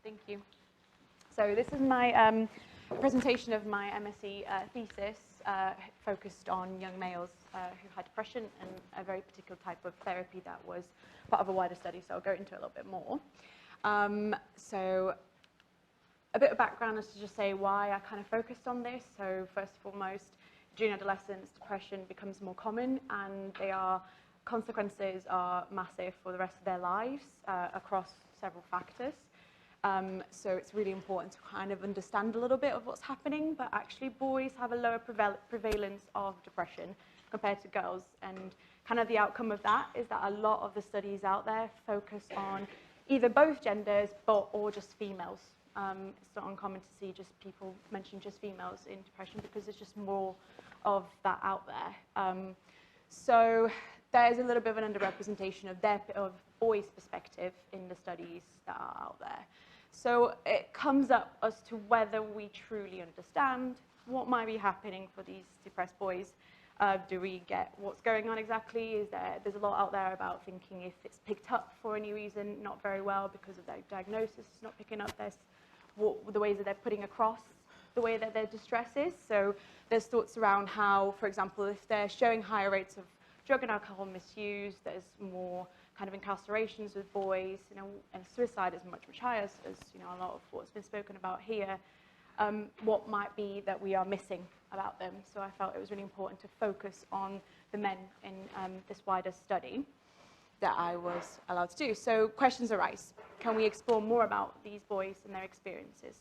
Thank you. So this is my presentation of my MSc thesis focused on young males who had depression and a very particular type of therapy that was part of a wider study, so I'll go into it a little bit more. So a bit of background is to just say why I kind of focused on this. So first and foremost, during adolescence, depression becomes more common, and consequences are massive for the rest of their lives across several factors. So it's really important to kind of understand a little bit of what's happening, but actually boys have a lower prevalence of depression compared to girls, and kind of the outcome of that is that a lot of the studies out there focus on either both genders or just females. It's not uncommon to see just people mention just females in depression because there's just more of that out there. So there's a little bit of an underrepresentation of boys' perspective in the studies that are out there. So it comes up as to whether we truly understand what might be happening for these depressed boys. Do we get what's going on exactly? There's a lot out there about thinking if it's picked up for any reason, not very well because of their diagnosis, it's not picking up the ways that they're putting across the way that their distress is. So there's thoughts around how, for example, if they're showing higher rates of drug and alcohol misuse, there's more kind of incarcerations with boys, and suicide is much higher, as a lot of what's been spoken about here. What might be that we are missing about them? So I felt it was really important to focus on the men in this wider study that I was allowed to do. So questions arise. Can we explore more about these boys and their experiences?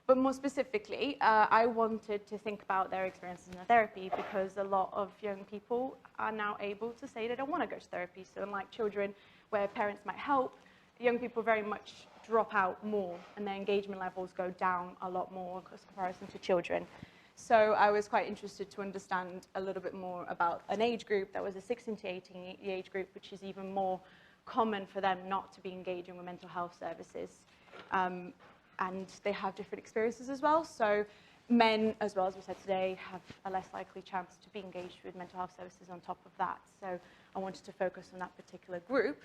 But more specifically, I wanted to think about their experiences in therapy because a lot of young people are now able to say they don't want to go to therapy. So unlike children where parents might help, young people very much drop out more and their engagement levels go down a lot more in comparison to children. So I was quite interested to understand a little bit more about an age group that was a 16 to 18 age group, which is even more common for them not to be engaging with mental health services. And they have different experiences as well. So men, as well as we said today, have a less likely chance to be engaged with mental health services on top of that. So I wanted to focus on that particular group.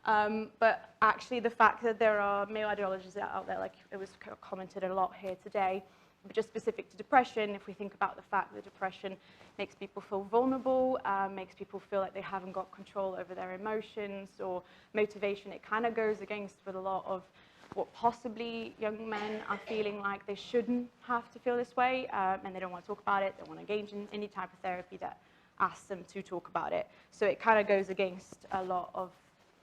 But actually the fact that there are male ideologies out there, like it was commented a lot here today, but just specific to depression, if we think about the fact that depression makes people feel vulnerable, makes people feel like they haven't got control over their emotions or motivation, it kind of goes against with a lot of what possibly young men are feeling like they shouldn't have to feel this way, and they don't want to talk about it, they don't want to engage in any type of therapy that asks them to talk about it. So it kind of goes against a lot of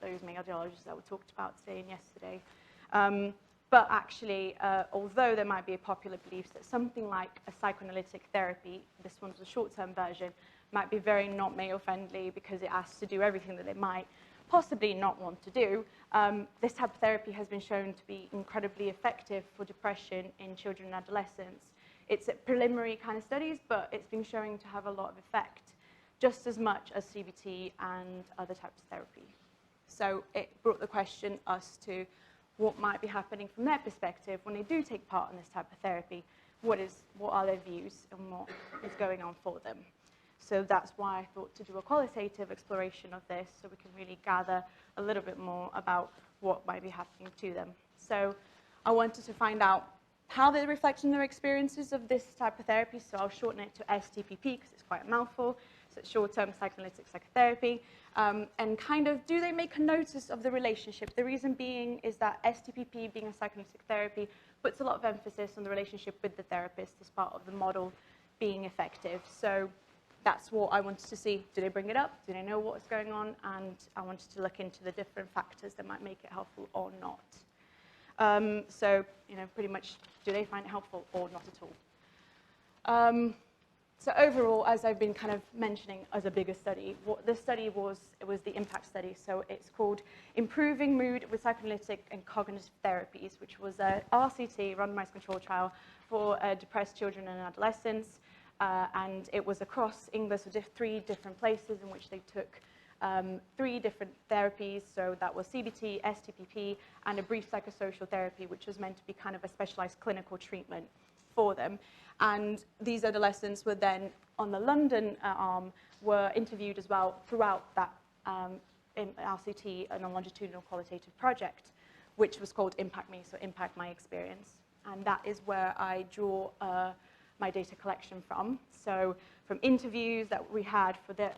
those main ideologies that we talked about today and yesterday. But actually, although there might be a popular belief that something like a psychoanalytic therapy, this one's a short-term version, might be very not male-friendly because it asks to do everything that they might possibly not want to do, this type of therapy has been shown to be incredibly effective for depression in children and adolescents. It's a preliminary kind of studies, but it's been showing to have a lot of effect, just as much as CBT and other types of therapy. So it brought the question us to what might be happening from their perspective when they do take part in this type of therapy. What are their views and what is going on for them? So that's why I thought to do a qualitative exploration of this so we can really gather a little bit more about what might be happening to them. So I wanted to find out how they reflect on their experiences of this type of therapy. So I'll shorten it to STPP because it's quite a mouthful. So it's Short-Term Psychoanalytic Psychotherapy. And kind of, do they make a notice of the relationship? The reason being is that STPP, being a psychoanalytic therapy, puts a lot of emphasis on the relationship with the therapist as part of the model being effective. So that's what I wanted to see. Do they bring it up? Do they know what's going on? And I wanted to look into the different factors that might make it helpful or not. So, pretty much, do they find it helpful or not at all? So overall, as I've been kind of mentioning as a bigger study, what this study was, it was the impact study. So it's called Improving Mood with Psychoanalytic and Cognitive Therapies, which was a RCT, randomized control trial, for depressed children and adolescents. And it was across England, so 3 different places in which they took 3 different therapies. So that was CBT, STPP, and a brief psychosocial therapy, which was meant to be kind of a specialized clinical treatment for them. And these adolescents were then, on the London arm, were interviewed as well throughout that RCT and a longitudinal qualitative project, which was called Impact Me, so Impact My Experience. And that is where I draw my data collection from. So from interviews that we had for the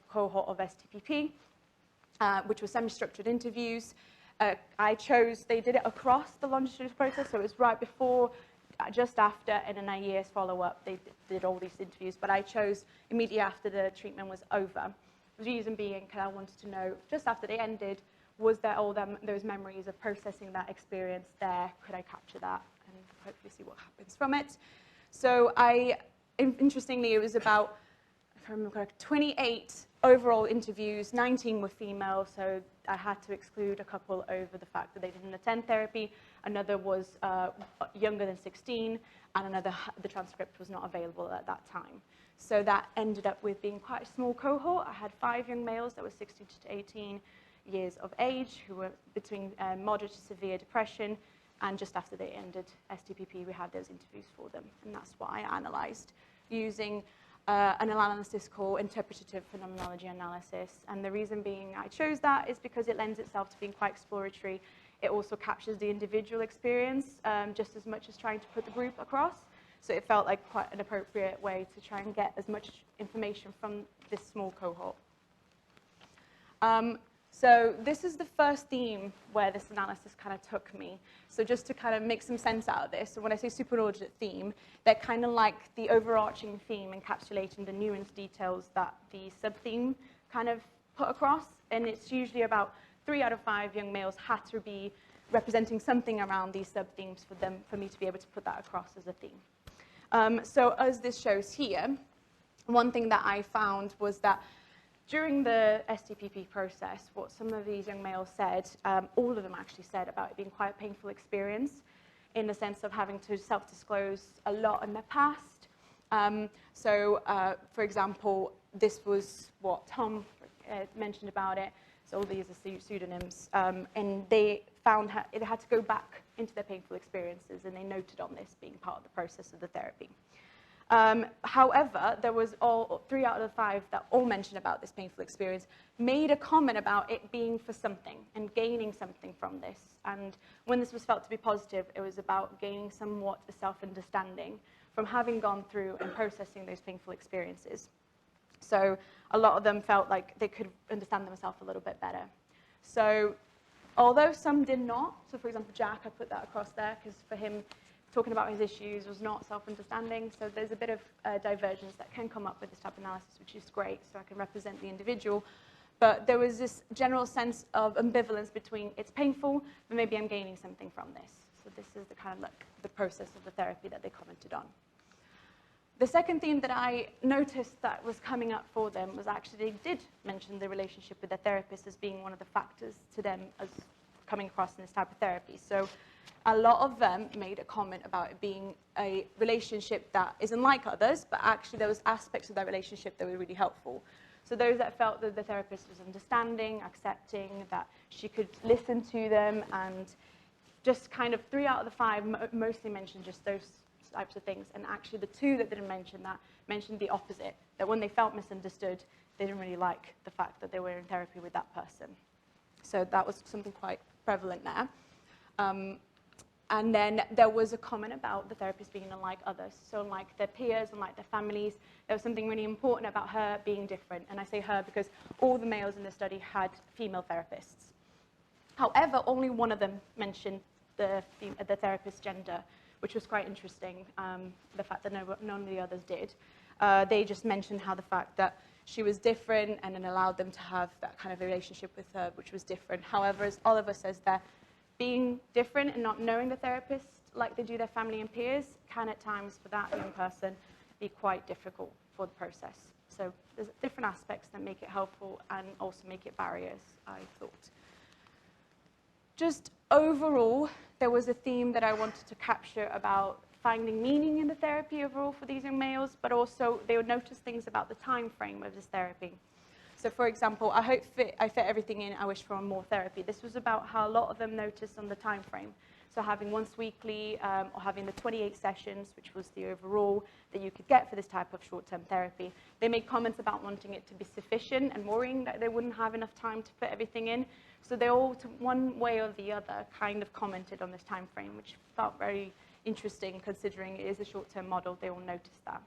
cohort of STPP, which was semi-structured interviews. I chose, they did it across the longitudinal process, so it was right before, just after, and in a year's follow-up, they did all these interviews, but I chose immediately after the treatment was over. The reason being, because I wanted to know, just after they ended, was there all those memories of processing that experience there? Could I capture that and hopefully see what happens from it? So interestingly, it was about, if I remember correctly, 28 overall interviews, 19 were female, so I had to exclude a couple over the fact that they didn't attend therapy. Another was younger than 16, and another, the transcript was not available at that time. So that ended up with being quite a small cohort. I had 5 young males that were 16 to 18 years of age, who were between moderate to severe depression, and just after they ended STPP, we had those interviews for them, and that's what I analysed using an analysis called Interpretative Phenomenological Analysis. And the reason being I chose that is because it lends itself to being quite exploratory. It also captures the individual experience just as much as trying to put the group across. So it felt like quite an appropriate way to try and get as much information from this small cohort. So this is the first theme where this analysis kind of took me. So just to kind of make some sense out of this, so when I say superordinate theme, they're kind of like the overarching theme encapsulating the nuanced details that the sub-theme kind of put across. And it's usually about 3 out of 5 young males had to be representing something around these sub-themes for me to be able to put that across as a theme. So as this shows here, one thing that I found was that during the STPP process, what some of these young males said, all of them actually said about it being quite a painful experience in the sense of having to self-disclose a lot in their past. For example, this was what Tom mentioned about it. So all these are pseudonyms. And they found it had to go back into their painful experiences, and they noted on this being part of the process of the therapy. However, there was 3 out of 5 that all mentioned about this painful experience, made a comment about it being for something and gaining something from this. And when this was felt to be positive, it was about gaining somewhat a self-understanding from having gone through and processing those painful experiences. So a lot of them felt like they could understand themselves a little bit better. So although some did not, so for example, Jack, I put that across there because for him, talking about his issues was not self-understanding, so there's a bit of divergence that can come up with this type of analysis, which is great, so I can represent the individual. But there was this general sense of ambivalence between it's painful, but maybe I'm gaining something from this. So this is the kind of like the process of the therapy that they commented on. The second theme that I noticed that was coming up for them was actually they did mention the relationship with their therapist as being one of the factors to them as coming across in this type of therapy. So a lot of them made a comment about it being a relationship that isn't like others, but actually there was aspects of that relationship that were really helpful. So those that felt that the therapist was understanding, accepting, that she could listen to them, and just kind of 3 out of the 5 mostly mentioned just those types of things. And actually the 2 that didn't mention that mentioned the opposite, that when they felt misunderstood, they didn't really like the fact that they were in therapy with that person. So that was something quite prevalent there. And then there was a comment about the therapist being unlike others. So unlike their peers, unlike their families, there was something really important about her being different. And I say her because all the males in the study had female therapists. However, only one of them mentioned the therapist's gender, which was quite interesting, the fact that none of the others did. They just mentioned how the fact that she was different and then allowed them to have that kind of relationship with her, which was different. However, as Oliver says there, being different and not knowing the therapist like they do their family and peers can at times for that young person be quite difficult for the process. So there's different aspects that make it helpful and also make it barriers, I thought. Just overall, there was a theme that I wanted to capture about finding meaning in the therapy overall for these young males, but also they would notice things about the time frame of this therapy. So for example, I fit everything in, I wish for more therapy. This was about how a lot of them noticed on the time frame. So having once weekly or having the 28 sessions, which was the overall that you could get for this type of short-term therapy. They made comments about wanting it to be sufficient and worrying that they wouldn't have enough time to fit everything in. So they all, to one way or the other, kind of commented on this time frame, which felt very interesting considering it is a short-term model. They all noticed that.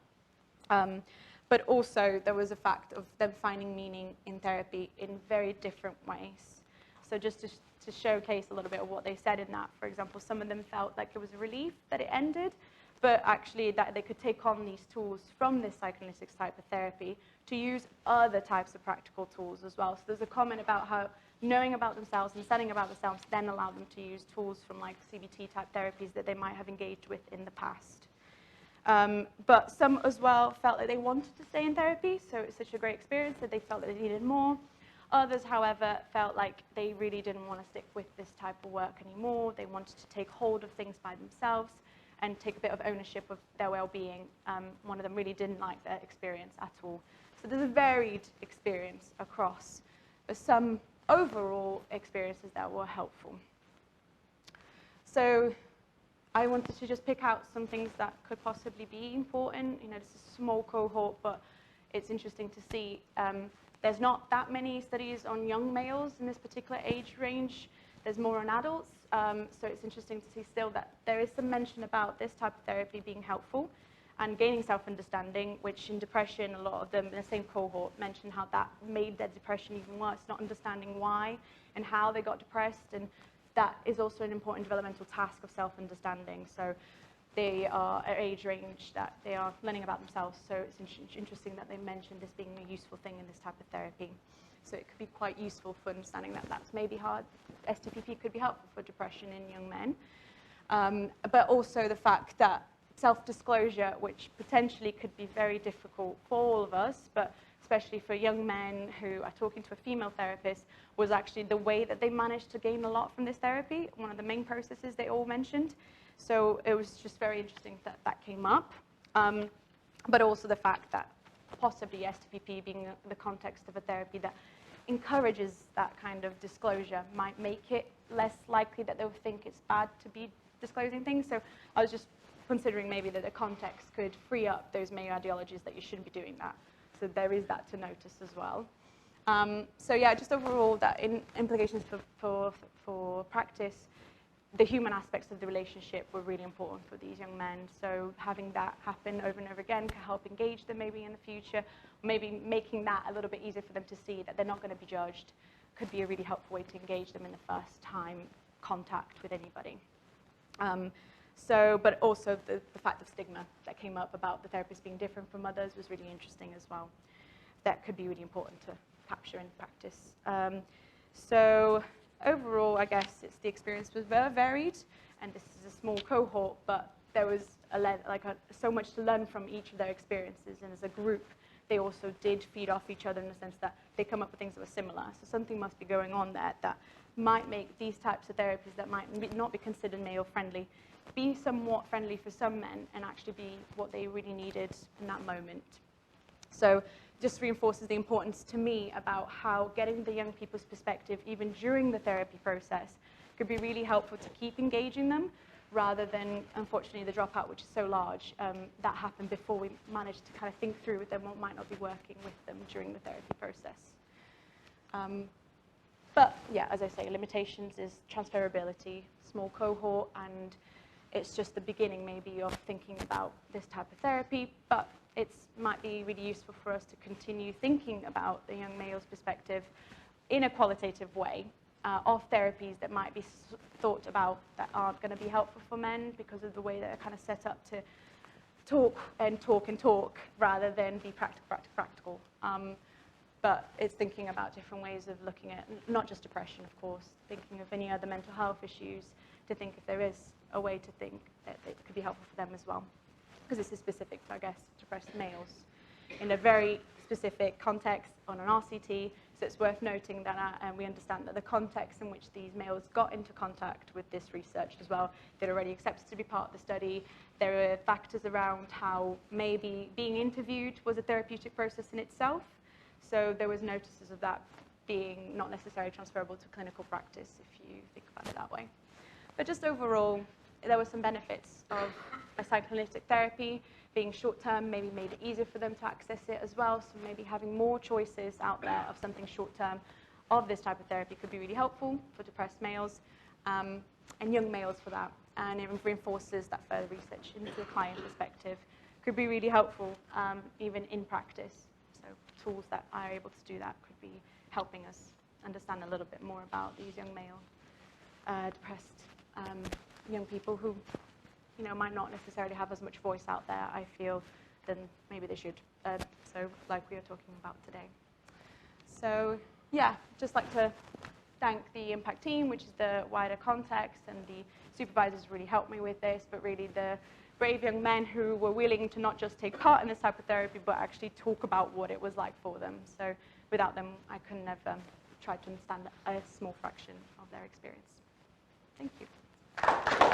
But also there was a fact of them finding meaning in therapy in very different ways. So just to showcase a little bit of what they said in that, for example, some of them felt like it was a relief that it ended, but actually that they could take on these tools from this psychoanalytic type of therapy to use other types of practical tools as well. So there's a comment about how knowing about themselves and studying about themselves then allow them to use tools from like CBT type therapies that they might have engaged with in the past. But some as well felt like they wanted to stay in therapy, so it's such a great experience that they felt that they needed more. Others, however, felt like they really didn't want to stick with this type of work anymore. They wanted to take hold of things by themselves and take a bit of ownership of their well-being. One of them really didn't like their experience at all. So there's a varied experience across, but some overall experiences that were helpful. So I wanted to just pick out some things that could possibly be important. You know, this is a small cohort, but it's interesting to see. There's not that many studies on young males in this particular age range. There's more on adults. So it's interesting to see still that there is some mention about this type of therapy being helpful and gaining self-understanding, which in depression, a lot of them in the same cohort mentioned how that made their depression even worse, not understanding why and how they got depressed. And that is also an important developmental task of self-understanding. So they are at age range that they are learning about themselves. So it's interesting that they mentioned this being a useful thing in this type of therapy. So it could be quite useful for understanding that that's maybe hard. STPP could be helpful for depression in young men. But also the fact that self-disclosure, which potentially could be very difficult for all of us, but especially for young men who are talking to a female therapist, was actually the way that they managed to gain a lot from this therapy, one of the main processes they all mentioned. So it was just very interesting that that came up. But also the fact that possibly STPP being the context of a therapy that encourages that kind of disclosure might make it less likely that they'll think it's bad to be disclosing things. So I was just considering maybe that the context could free up those male ideologies that you shouldn't be doing that. So there is that to notice as well. So yeah, just overall that implications for practice, the human aspects of the relationship were really important for these young men. So having that happen over and over again can help engage them maybe in the future, maybe making that a little bit easier for them to see that they're not going to be judged could be a really helpful way to engage them in the first time contact with anybody. But also the fact of stigma that came up about the therapist being different from others was really interesting as well. That could be really important to capture in practice. So overall, I guess the experience was very varied, and this is a small cohort, but there was so much to learn from each of their experiences, and as a group, they also did feed off each other in the sense that they come up with things that were similar. So something must be going on there that might make these types of therapies that might not be considered male-friendly be somewhat friendly for some men and actually be what they really needed in that moment. So just reinforces the importance to me about how getting the young people's perspective, even during the therapy process, could be really helpful to keep engaging them, rather than, unfortunately, the dropout, which is so large, that happened before we managed to kind of think through with them what might not be working with them during the therapy process. But yeah, as I say, limitations is transferability, small cohort, and it's just the beginning maybe of thinking about this type of therapy, but it might be really useful for us to continue thinking about the young male's perspective in a qualitative way of therapies that might be thought about that aren't going to be helpful for men because of the way that they're kind of set up to talk and talk and talk rather than be practical. But it's thinking about different ways of looking at, not just depression, of course, thinking of any other mental health issues, to think if there is a way to think that it could be helpful for them as well. Because this is specific to, I guess, depressed males in a very specific context on an RCT. So it's worth noting that we understand that the context in which these males got into contact with this research as well, they're already accepted to be part of the study. There are factors around how maybe being interviewed was a therapeutic process in itself. So there was notices of that being not necessarily transferable to clinical practice, if you think about it that way. But just overall, there were some benefits of a psychoanalytic therapy. Being short-term maybe made it easier for them to access it as well. So maybe having more choices out there of something short-term of this type of therapy could be really helpful for depressed males and young males for that. And it reinforces that further research into the client perspective could be really helpful even in practice. So tools that are able to do that could be helping us understand a little bit more about these young male depressed young people who might not necessarily have as much voice out there, I feel, than maybe they should. So like we are talking about today. So yeah, just like to thank the impact team, which is the wider context, and the supervisors really helped me with this, but really the brave young men who were willing to not just take part in this type of therapy, but actually talk about what it was like for them. So without them, I couldn't have tried to understand a small fraction of their experience. Thank you.